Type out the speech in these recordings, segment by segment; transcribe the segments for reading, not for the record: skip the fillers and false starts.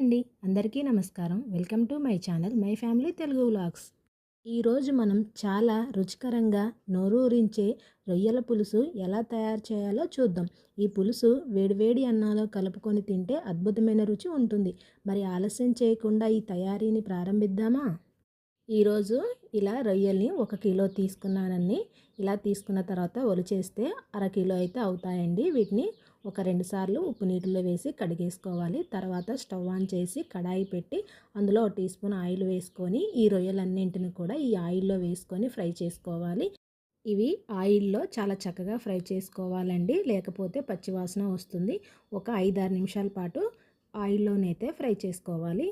అండి, అందరికీ నమస్కారం. Welcome to my channel my family Telugu vlogs. ఈరోజు మనం చాలా రుచికరంగా నోరూరించే రొయ్యల పులుసు ఎలా తయారు చేయాలో చూద్దాం. ఈ పులుసు వేడివేడి అన్నంలో కలుపుకొని తింటే అద్భుతమైన రుచి ఉంటుంది. మరి ఆలస్యం చేయకుండా ఈ తయారీని ప్రారంభిద్దామా? ఈరోజు ఇలా రొయ్యల్ని 1 కిలో తీసుకున్నానండి. ఇలా తీసుకున్న తర్వాత ఒలిచేస్తే అరకిలో అయితే అవుతాయండి. వీటిని ఒక 2 సార్లు ఉప్పు నీటిలో వేసి కడిగేసుకోవాలి. తర్వాత స్టవ్ ఆన్ చేసి కడాయి పెట్టి అందులో 1 టీ స్పూన్ ఆయిల్ వేసుకొని ఈ రొయ్యలన్నింటిని కూడా ఈ ఆయిల్లో వేసుకొని ఫ్రై చేసుకోవాలి. ఇవి ఆయిల్లో చాలా చక్కగా ఫ్రై చేసుకోవాలండి, లేకపోతే పచ్చివాసన వస్తుంది. ఒక 5-6 నిమిషాల పాటు ఆయిల్లోనైతే ఫ్రై చేసుకోవాలి.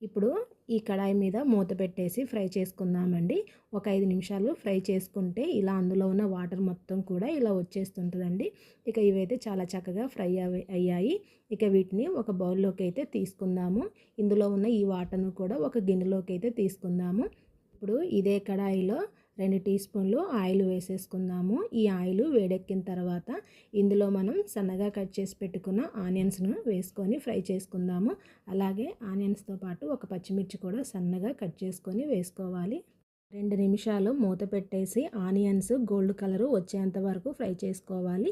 ఇప్పుడు ఈ కడాయి మీద మూత పెట్టేసి ఫ్రై చేసుకుందామండి. ఒక 5 నిమిషాలు ఫ్రై చేసుకుంటే ఇలా అందులో ఉన్న వాటర్ మొత్తం కూడా ఇలా వచ్చేస్తుంటుందండి. ఇక ఇవైతే చాలా చక్కగా ఫ్రై అయ్యాయి. ఇక వీటిని ఒక బౌల్లోకి అయితే తీసుకుందాము. ఇందులో ఉన్న ఈ వాటర్ను కూడా ఒక గిన్నెలోకి అయితే తీసుకుందాము. ఇప్పుడు ఇదే కడాయిలో 2 టీ స్పూన్లు ఆయిల్ వేసేసుకుందాము. ఈ ఆయిల్ వేడెక్కిన తర్వాత ఇందులో మనం సన్నగా కట్ చేసి పెట్టుకున్న ఆనియన్స్ను వేసుకొని ఫ్రై చేసుకుందాము. అలాగే ఆనియన్స్తో పాటు ఒక పచ్చిమిర్చి కూడా సన్నగా కట్ చేసుకొని వేసుకోవాలి. 2 నిమిషాలు మూత పెట్టేసి ఆనియన్స్ గోల్డ్ కలరు వచ్చేంత వరకు ఫ్రై చేసుకోవాలి.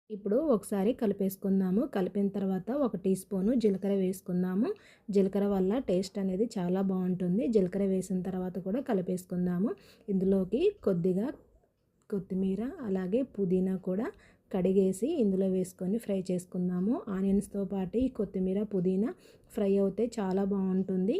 ఇప్పుడు ఒకసారి కలిపేసుకుందాము. కలిపిన తర్వాత 1 టీ స్పూను జీలకర్ర వేసుకుందాము. జీలకర్ర వల్ల టేస్ట్ అనేది చాలా బాగుంటుంది. జీలకర్ర వేసిన తర్వాత కూడా కలిపేసుకుందాము. ఇందులోకి కొద్దిగా కొత్తిమీర అలాగే పుదీనా కూడా కడిగేసి ఇందులో వేసుకొని ఫ్రై చేసుకుందాము. ఆనియన్స్తో పాటు ఈ కొత్తిమీర పుదీనా ఫ్రై అవుతే చాలా బాగుంటుంది.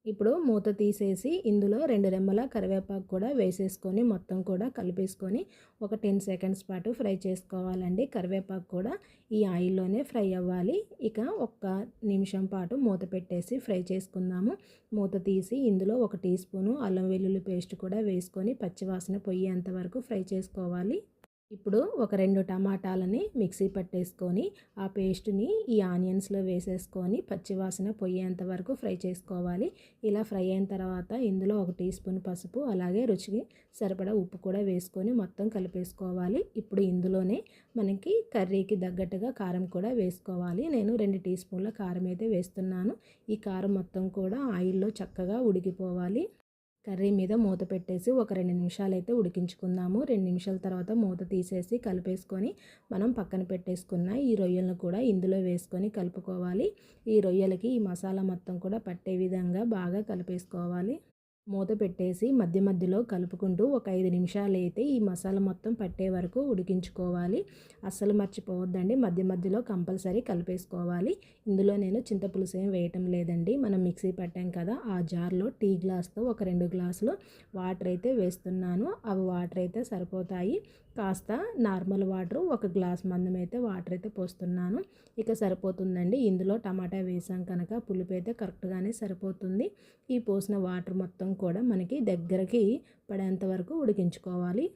ఇప్పుడు మూత తీసేసి ఇందులో 2 రెమ్మల కరివేపాకు కూడా వేసేసుకొని మొత్తం కూడా కలిపేసుకొని ఒక 10 సెకండ్స్ పాటు ఫ్రై చేసుకోవాలండి. కరివేపాకు కూడా ఈ ఆయిల్లోనే ఫ్రై అవ్వాలి. ఇక 1 నిమిషం పాటు మూత పెట్టేసి ఫ్రై చేసుకుందాము. మూత తీసి ఇందులో 1 టీ స్పూను అల్లం వెల్లుల్లి పేస్ట్ కూడా వేసుకొని పచ్చివాసన పోయేంత వరకు ఫ్రై చేసుకోవాలి. ఇప్పుడు ఒక 2 టమాటాలని మిక్సీ పట్టేసుకొని ఆ పేస్ట్ని ఈ ఆనియన్స్లో వేసేసుకొని పచ్చివాసన పోయేంత వరకు ఫ్రై చేసుకోవాలి. ఇలా ఫ్రై అయిన తర్వాత ఇందులో 1 టీ స్పూన్ పసుపు అలాగే రుచికి సరిపడా ఉప్పు కూడా వేసుకొని మొత్తం కలిపేసుకోవాలి. ఇప్పుడు ఇందులోనే మనకి కర్రీకి తగ్గట్టుగా కారం కూడా వేసుకోవాలి. నేను 2 టీ స్పూన్ల కారం అయితే వేస్తున్నాను. ఈ కారం మొత్తం కూడా ఆయిల్లో చక్కగా ఉడికిపోవాలి. కర్రీ మీద మూత పెట్టేసి ఒక 2 నిమిషాలు అయితే ఉడికించుకుందాము. 2 నిమిషాల తర్వాత మూత తీసేసి కలిపేసుకొని మనం పక్కన పెట్టేసుకున్న ఈ రొయ్యలను కూడా ఇందులో వేసుకొని కలుపుకోవాలి. ఈ రొయ్యలకి ఈ మసాలా మొత్తం కూడా పట్టే విధంగా బాగా కలిపేసుకోవాలి. మూత పెట్టేసి మధ్య మధ్యలో కలుపుకుంటూ ఒక 5 నిమిషాలు అయితే ఈ మసాలా మొత్తం పట్టే వరకు ఉడికించుకోవాలి. అస్సలు మర్చిపోవద్దండి, మధ్య మధ్యలో కంపల్సరీ కలిపేసుకోవాలి. ఇందులో నేను చింతపులుసు ఏం వేయటం లేదండి. మనం మిక్సీ పట్టాం కదా, ఆ జార్లో టీ గ్లాస్తో ఒక 2 గ్లాసులు వాటర్ అయితే వేస్తున్నాను. అవి వాటర్ అయితే సరిపోతాయి. కాస్త నార్మల్ వాటర్ 1 గ్లాస్ మందం అయితే వాటర్ అయితే పోస్తున్నాను. ఇక సరిపోతుందండి. ఇందులో టమాటా వేసాం కనుక పులుపు అయితే కరెక్ట్గానే సరిపోతుంది. ఈ పోసిన వాటర్ మొత్తం కూడా మనకి దగ్గరికి పడేంత వరకు ఉడికించుకోవాలి.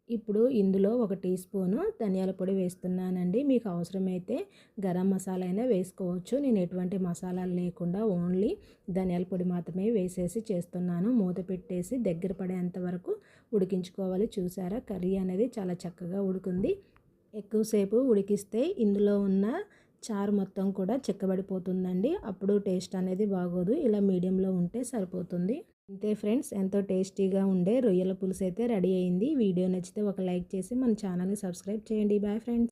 ఇప్పుడు ఇందులో 1 టీ స్పూను ధనియాల పొడి వేస్తున్నానండి. మీకు అవసరమైతే గరం మసాలా అయినా వేసుకోవచ్చు. నేను ఎటువంటి మసాలాలు లేకుండా ఓన్లీ ధనియాల పొడి మాత్రమే వేసేసి చేస్తున్నాను. మూత పెట్టేసి దగ్గర పడేంత వరకు ఉడికించుకోవాలి. చూసారా, కర్రీ అనేది చాలా చక్కగా ఉడికింది. ఎక్కువసేపు ఉడికిస్తే ఇందులో ఉన్న చారు మొత్తం కూడా చిక్కబడిపోతుందండి. అప్పుడు టేస్ట్ అనేది బాగోదు. ఇలా మీడియంలో ఉంటే సరిపోతుంది. అంతే ఫ్రెండ్స్, ఎంతో టేస్టీగా ఉండే రొయ్యల పులుసు అయితే రెడీ అయింది. వీడియో నచ్చితే ఒక లైక్ చేసి మన ఛానల్ని సబ్స్క్రైబ్ చేయండి. Bye friends.